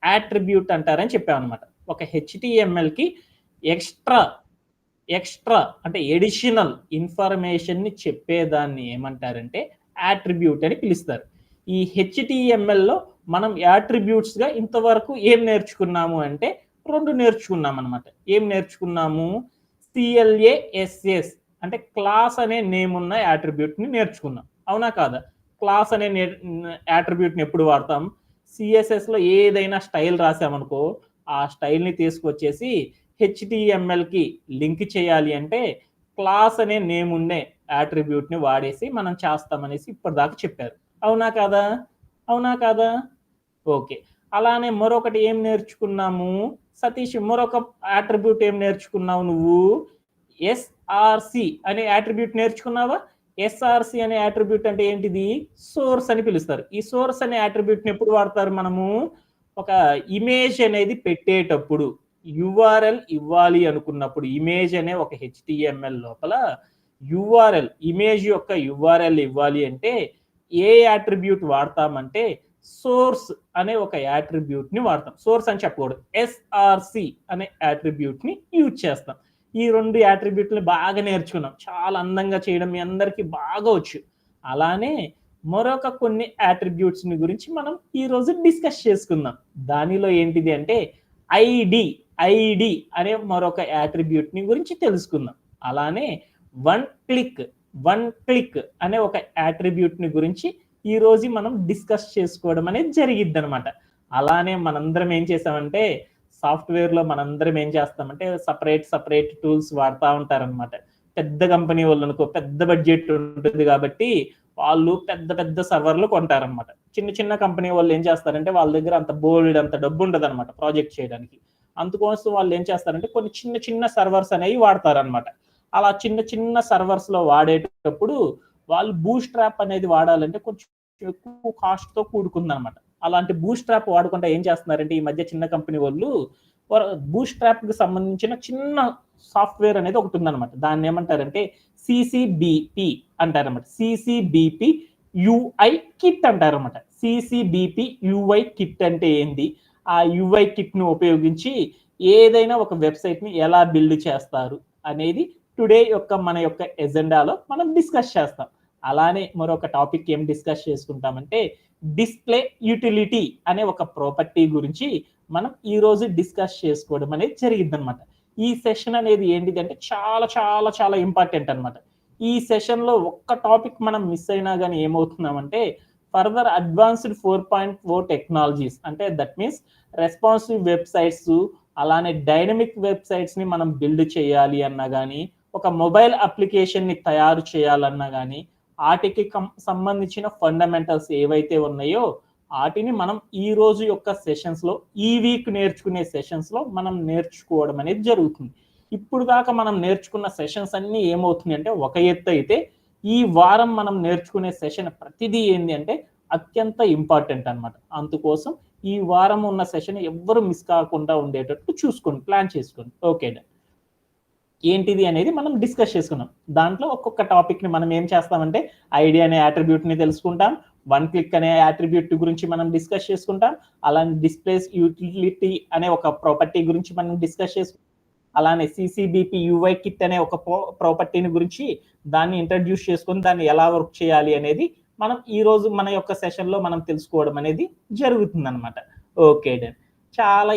Attribute అంటారని చెప్పామన్నమాట. ఒక హెచ్టిఎంఎల్కి extra extra అంటే ఎడిషనల్ ఇన్ఫర్మేషన్ని చెప్పేదాన్ని ఏమంటారంటే యాట్రిబ్యూట్ అని పిలుస్తారు. ఈ హెచ్టిఎంఎల్లో మనం యాట్రిబ్యూట్స్గా ఇంతవరకు ఏం నేర్చుకున్నాము అంటే 2 నేర్చుకున్నాం అనమాట. ఏం నేర్చుకున్నాము? CLASS అంటే క్లాస్ అనే నేమ్ ఉన్న యాట్రిబ్యూట్ని నేర్చుకున్నాం. అవునా కాదా? క్లాస్ అనే యాట్రిబ్యూట్ని ఎప్పుడు వాడతాం? సిఎస్ఎస్లో ఏదైనా స్టైల్ రాసామనుకో, ఆ స్టైల్ని తీసుకొచ్చేసి హెచ్టిఎంఎల్కి లింక్ చేయాలి అంటే క్లాస్ అనే నేమ్ ఉండే యాట్రిబ్యూట్ని వాడేసి మనం చేస్తామనేసి ఇప్పటిదాకా చెప్పారు. అవునా కాదా? అవునా కాదా? ఓకే. అలానే మరొకటి ఏం నేర్చుకున్నాము? సతీష్, మరొక యాట్రిబ్యూట్ ఏం నేర్చుకున్నావు నువ్వు? ఎస్ఆర్సి అనే యాట్రిబ్యూట్ నేర్చుకున్నావా? ఎస్ఆర్సి అనే యాట్రిబ్యూట్ అంటే ఏంటిది? సోర్స్ అని పిలుస్తారు. ఈ సోర్స్ అనే యాట్రిబ్యూట్ని ఎప్పుడు వాడతారు మనము? ఒక ఇమేజ్ అనేది పెట్టేటప్పుడు, యుఆర్ఎల్ ఇవ్వాలి అనుకున్నప్పుడు, ఇమేజ్ అనే ఒక హెచ్టిఎంఎల్ లోపల యుఆర్ఎల్, ఇమేజ్ యొక్క యుఆర్ఎల్ ఇవ్వాలి అంటే ఏ యాట్రిబ్యూట్ వాడతామంటే సోర్స్ అనే ఒక యాట్రిబ్యూట్ని వాడతాం. సోర్స్ అని చెప్పకూడదు, ఎస్ఆర్సి అనే యాట్రిబ్యూట్ని యూజ్ చేస్తాం. ఈ 2 యాట్రిబ్యూట్ని బాగా నేర్చుకున్నాం. చాలా అందంగా చేయడం మీ అందరికీ బాగా వచ్చు. అలానే మరొక కొన్ని యాట్రిబ్యూట్స్ని గురించి మనం ఈరోజు డిస్కస్ చేసుకుందాం. దానిలో ఏంటిది అంటే ఐడి అనే మరొక యాట్రిబ్యూట్ని గురించి తెలుసుకుందాం. అలానే వన్ క్లిక్ అనే ఒక యాట్రిబ్యూట్ని గురించి ఈరోజు మనం డిస్కస్ చేసుకోవడం అనేది జరిగిద్ది అనమాట. అలానే మనందరం ఏం చేసామంటే సాఫ్ట్వేర్లో మనందరం ఏం చేస్తామంటే సపరేట్ టూల్స్ వాడుతూ ఉంటారనమాట. పెద్ద కంపెనీ వాళ్ళు అనుకో, పెద్ద బడ్జెట్ ఉంటుంది కాబట్టి వాళ్ళు పెద్ద సర్వర్లు కొంటారనమాట. చిన్న కంపెనీ వాళ్ళు ఏం చేస్తారంటే వాళ్ళ దగ్గర అంత డబ్బు ఉండదు అనమాట ప్రాజెక్ట్ చేయడానికి. అందుకోసం వాళ్ళు ఏం చేస్తారంటే కొన్ని చిన్న సర్వర్స్ అనేవి వాడతారనమాట. అలా చిన్న సర్వర్స్ లో వాడేటప్పుడు వాళ్ళు బూట్స్ట్రాప్ అనేది వాడాలంటే కొంచెం ఎక్కువ కాస్ట్ తో కూడుకుందనమాట. అలాంటి బూట్స్ట్రాప్ వాడకుండా ఏం చేస్తున్నారంటే ఈ మధ్య చిన్న కంపెనీ వాళ్ళు బూట్స్ట్రాప్ కి సంబంధించిన చిన్న సాఫ్ట్వేర్ అనేది ఒకటి ఉందన్నమాట. దాన్ని ఏమంటారంటే సిసిబిపి అంటారన్నమాట. సిసిబిపి యుఐ కిట్ అంటారన్నమాట. సిసిబిపి యుఐ కిట్ అంటే ఏంది? ఆ యుఐ కిట్ ను ఉపయోగించి ఏదైనా ఒక వెబ్సైట్ ని ఎలా బిల్డ్ చేస్తారు అనేది టుడే మన యొక్క ఎజెండాలో మనం డిస్కస్ చేస్తాం. అలానే మరొక టాపిక్ ఏం డిస్కస్ చేసుకుంటామంటే డిస్ప్లే యూటిలిటీ అనే ఒక ప్రాపర్టీ గురించి మనం ఈ రోజు డిస్కస్ చేసుకోవడం అనేది జరిగింది అనమాట. ఈ సెషన్ అనేది ఏంటిది అంటే చాలా ఇంపార్టెంట్ అనమాట. ఈ సెషన్ లో ఒక్క టాపిక్ మనం మిస్ అయినా కానీ ఏమవుతున్నామంటే ఫర్దర్ అడ్వాన్స్డ్ 4.0 టెక్నాలజీస్ అంటే దట్ మీన్స్ రెస్పాన్సివ్ వెబ్సైట్స్, అలానే డైనమిక్ వెబ్సైట్స్ ని మనం బిల్డ్ చేయాలి అన్నా కానీ, ఒక మొబైల్ అప్లికేషన్ ని తయారు చేయాలన్నా కానీ, వాటికి సంబంధించిన ఫండమెంటల్స్ ఏవైతే ఉన్నాయో వాటిని మనం ఈ రోజు యొక్క సెషన్స్ లో, ఈ వీక్ నేర్చుకునే సెషన్స్ లో మనం నేర్చుకోవడం అనేది జరుగుతుంది. ఇప్పుడు దాకా మనం నేర్చుకున్న సెషన్స్ అన్ని ఏమవుతుంది అంటే ఒక ఎత్తు అయితే, ఈ వారం మనం నేర్చుకునే సెషన్ ప్రతిదీ ఏంటి అంటే అత్యంత ఇంపార్టెంట్ అనమాట. అందుకోసం ఈ వారం ఉన్న సెషన్ ఎవ్వరు మిస్ కాకుండా ఉండేటట్టు చూసుకోండి, ప్లాన్ చేసుకోండి. ఓకే, ఏంటిది అనేది మనం డిస్కస్ చేసుకున్నాం. దాంట్లో ఒక్కొక్క టాపిక్ ని మనం ఏం చేస్తామంటే ఐడి అనే యాట్రిబ్యూట్ ని తెలుసుకుంటాం, వన్ క్లిక్ అనే యాట్రిబ్యూట్ గురించి మనం డిస్కస్ చేసుకుంటాం, అలానే డిస్ప్లేస్ యూటిలిటీ అనే ఒక ప్రాపర్టీ గురించి మనం డిస్కస్ చేసుకుంటాం, అలానే సిసిబిపి యుఐ కిట్ అనే ఒక ప్రాపర్టీని గురించి దాన్ని ఇంట్రడ్యూస్ చేసుకొని దాన్ని ఎలా వర్క్ చేయాలి అనేది మనం ఈ రోజు మన యొక్క సెషన్ లో మనం తెలుసుకోవడం అనేది జరుగుతుంది అనమాట. Okay done. చాలా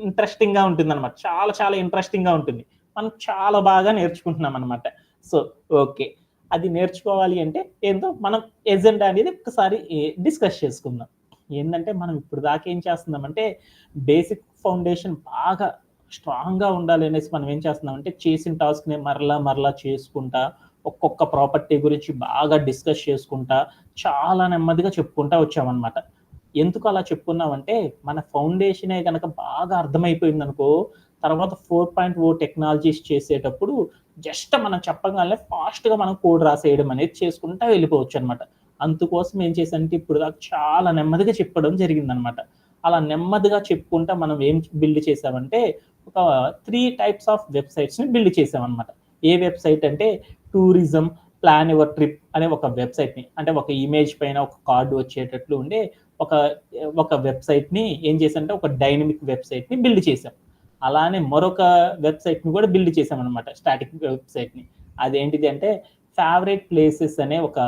ఇంట్రెస్టింగ్ గా ఉంటుంది అనమాట. చాలా ఇంట్రెస్టింగ్ గా ఉంటుంది. మనం చాలా బాగా నేర్చుకుంటున్నాం అనమాట. సో ఓకే, అది నేర్చుకోవాలి అంటే ఏంటో మనం ఎజెండా అనేది ఒకసారి డిస్కస్ చేసుకుందాం. ఏంటంటే మనం ఇప్పుడు దాకా ఏం చేస్తున్నామంటే బేసిక్ ఫౌండేషన్ బాగా స్ట్రాంగ్ గా ఉండాలి అనేసి మనం ఏం చేస్తున్నామంటే చేసిన టాస్క్ ని మరలా చేసుకుంటా, ఒక్కొక్క ప్రాపర్టీ గురించి బాగా డిస్కస్ చేసుకుంటా చాలా నెమ్మదిగా చెప్పుకుంటా వచ్చామన్నమాట. ఎందుకు అలా చెప్పుకున్నామంటే మన ఫౌండేషనే కనుక బాగా అర్థమైపోయింది అనుకో, తర్వాత 4.0 టెక్నాలజీస్ చేసేటప్పుడు జస్ట్ మనం చెప్పగానే ఫాస్ట్గా మనం కోడ్ రాసేయడం అనేది చేసుకుంటా వెళ్ళిపోవచ్చు అనమాట. అందుకోసం ఏం చేశానంటే ఇప్పుడు దాకా చాలా నెమ్మదిగా చెప్పడం జరిగిందనమాట. అలా నెమ్మదిగా చెప్పుకుంటా మనం ఏం బిల్డ్ చేసామంటే ఒక 3 టైప్స్ ఆఫ్ వెబ్సైట్స్ని బిల్డ్ చేసామన్నమాట. ఏ వెబ్సైట్ అంటే టూరిజం, ప్లాన్ యువర్ ట్రిప్ అనే ఒక వెబ్‌సైట్‌ని అంటే ఒక ఇమేజ్ పైన ఒక కార్డ్ వచ్చేటట్లు ఉండే ఒక ఒక వెబ్‌సైట్‌ని ఏం చేశానంటే ఒక డైనమిక్ వెబ్‌సైట్‌ని బిల్డ్ చేశాం. అలానే మరొక వెబ్‌సైట్‌ని కూడా బిల్డ్ చేశామనమాట. స్టాటిక్ వెబ్‌సైట్‌ని. అదేంటిది అంటే ఫేవరెట్ ప్లేసెస్ అనే ఒక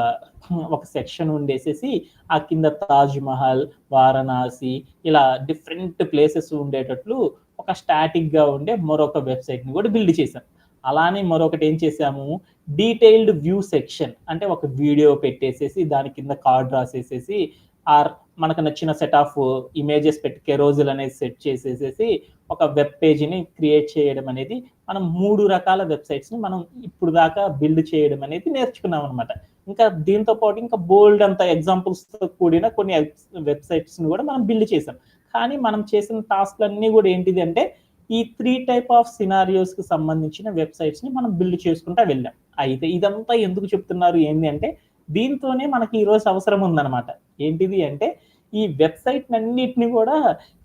సెక్షన్ ఉండేసేసి ఆ కింద తాజ్ మహల్, వారణాసి ఇలా డిఫరెంట్ ప్లేసెస్ ఉండేటట్లు ఒక స్టాటిక్‌గా ఉండే మరొక వెబ్‌సైట్‌ని కూడా బిల్డ్ చేశాం. అలానే మరొకటి ఏం చేశాము డీటెయిల్డ్ వ్యూ సెక్షన్ అంటే ఒక వీడియో పెట్టేసేసి దాని కింద కార్డ్ రాసేసేసి ఆర్ మనకు నచ్చిన సెట్ ఆఫ్ ఇమేజెస్ పెట్టి కెరోజిల్ అనేది సెట్ చేసేసేసి ఒక వెబ్ పేజ్‌ని క్రియేట్ చేయడం అనేది మనం 3 రకాల వెబ్‌సైట్స్‌ని మనం ఇప్పుడు దాకా బిల్డ్ చేయడం అనేది నేర్చుకున్నామనమాట. ఇంకా దీంతో పాటు ఇంకా బోలెడు అంత ఎగ్జాంపుల్స్‌తో కూడిన కొన్ని వెబ్‌సైట్స్‌ని కూడా మనం బిల్డ్ చేసాం. కానీ మనం చేసిన టాస్క్‌లన్నీ కూడా ఏంటిది అంటే ఈ 3 టైప్ ఆఫ్ సినారియోస్‌కి సంబంధించిన వెబ్‌సైట్స్‌ని మనం బిల్డ్ చేసుకుంటా వెళ్ళాం. అయితే ఇదంతా ఎందుకు చెప్తున్నారు ఏంది అంటే దీంతోనే మనకి ఈరోజు అవసరం ఉందనమాట. ఏంటిది అంటే ఈ వెబ్‌సైట్‌నన్నిటిని కూడా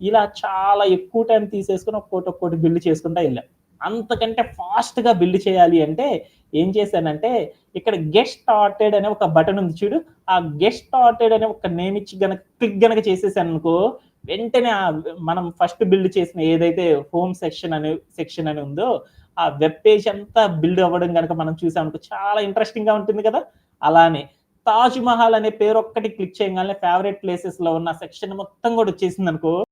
ఇలా చాలా ఎక్కువ టైం తీసేసుకొని ఒక్కోటి బిల్డ్ చేసుకుంటా ఎళ్ళాం. అంతకంటే ఫాస్ట్‌గా బిల్డ్ చేయాలి అంటే ఏం చేశానంటే ఇక్కడ గెట్ స్టార్టెడ్ అనే ఒక బటన్ ఉంది చూడు. ఆ గెట్ స్టార్టెడ్ అనే ఒక నేమ్ ఇచ్చి గనక క్లిక్ గనక చేసేసాననుకో వెంటనే మనం ఫస్ట్ బిల్డ్ చేసిన ఏదైతే హోమ్ సెక్షన్ అని ఉందో ఆ వెబ్ పేజ్ అంతా బిల్డ్ అవ్వడం గనక మనం చూసామనుకో చాలా ఇంట్రెస్టింగ్‌గా ఉంటుంది కదా! అలానే తాజ్ మహల్ అనే పేరొక్కటి క్లిక్ చేయంగానే ఫేవరెట్ ప్లేసెస్‌లో ఉన్న సెక్షన్ మొత్తం కూడా వచ్చేసిందనుకో